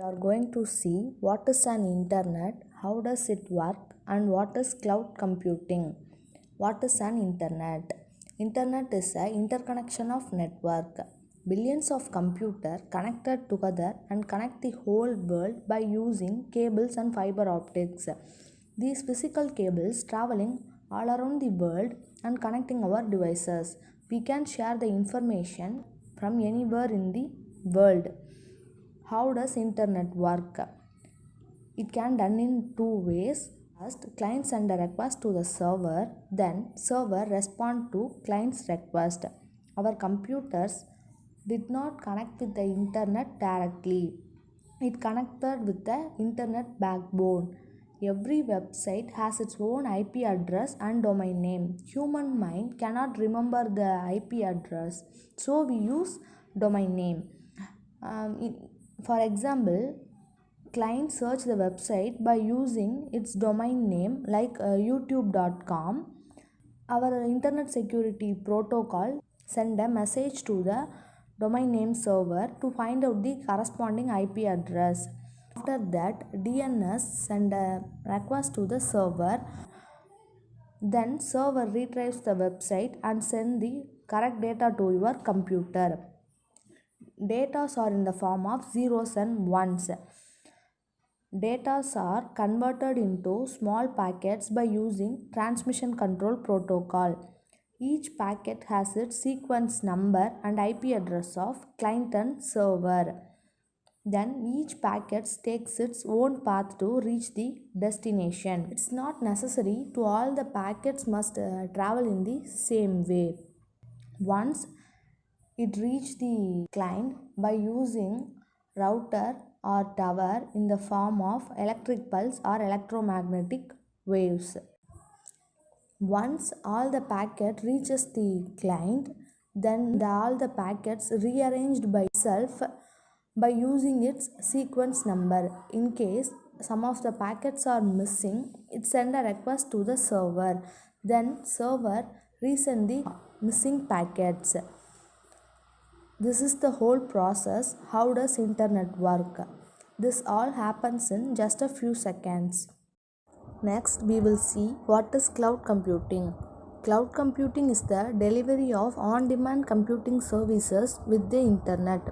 We are going to see what is an internet, how does it work, and what is cloud computing. What is an internet? Internet is an interconnection of network. Billions of computers connected together and connect the whole world by using cables and fiber optics. These physical cables traveling all around the world and connecting our devices. We can share the information from anywhere in the world. How does internet work? It can done in two ways. First, client send a request to the server, then server respond to client's request. Our computers did not connect with the internet directly. It connected with the internet backbone. Every website has its own IP address and domain name. Human mind cannot remember the IP address, so we use domain name. For example, clients search the website by using its domain name like youtube.com. Our internet security protocol send a message to the domain name server to find out the corresponding IP address. After that, DNS send a request to the server. Then server retrieves the website and send the correct data to your computer. Data are in the form of zeros and ones. Data are converted into small packets by using transmission control protocol. Each packet has its sequence number and IP address of client and server. Then each packet takes its own path to reach the destination. It's not necessary to all the packets must travel in the same way. Once it reaches the client by using router or tower in the form of electric pulse or electromagnetic waves. Once all the packet reaches the client, then all the packets rearranged by itself by using its sequence number. In case some of the packets are missing, it send a request to the server. Then server resend the missing packets. This is the whole process. How does internet work? This all happens in just a few seconds. Next, we will see what is cloud computing. Cloud computing is the delivery of on-demand computing services with the internet.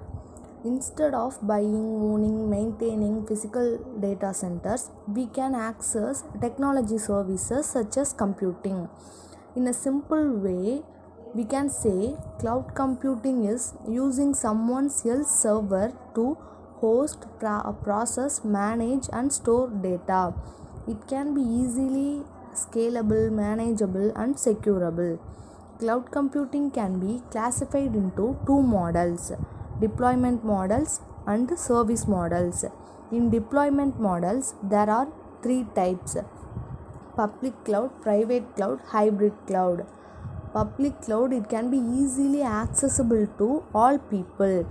Instead of buying, owning, maintaining physical data centers, we can access technology services such as computing. In a simple way, we can say cloud computing is using someone else's server to host, process, manage and store data. It can be easily scalable, manageable and securable. Cloud computing can be classified into two models: deployment models and service models. In deployment models, there are three types: public cloud, private cloud, hybrid cloud. Public cloud, it can be easily accessible to all people.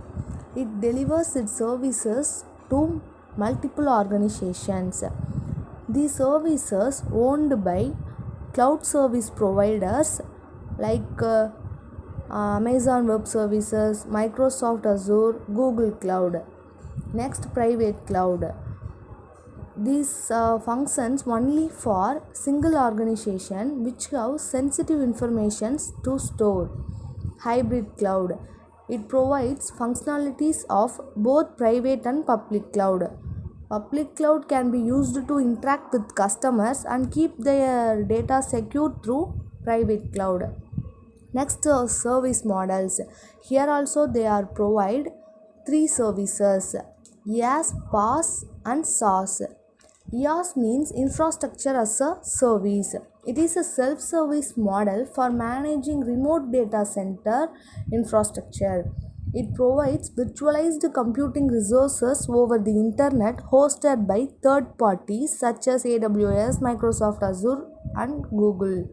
It delivers its services to multiple organizations. These services owned by cloud service providers like Amazon Web Services, Microsoft Azure, Google Cloud. Next, private cloud. These functions only for single organization which have sensitive information to store. Hybrid cloud. It provides functionalities of both private and public cloud. Public cloud can be used to interact with customers and keep their data secure through private cloud. Next, service models. Here also they are provide three services: IaaS, PaaS and SaaS. IaaS means infrastructure as a service. It is a self-service model for managing remote data center infrastructure. It provides virtualized computing resources over the internet hosted by third parties such as AWS, Microsoft Azure and Google.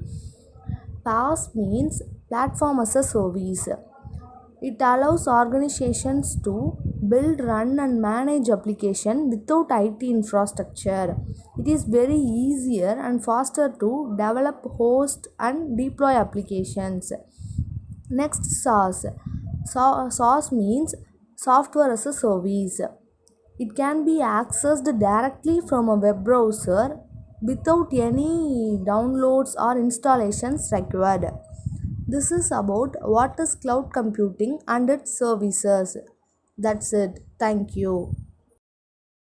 PaaS means platform as a service. It allows organizations to build, run and manage applications without IT infrastructure. It is very easier and faster to develop, host and deploy applications. Next, SaaS. SaaS means software as a service. It can be accessed directly from a web browser without any downloads or installations required. This is about what is cloud computing and its services. That's it. Thank you.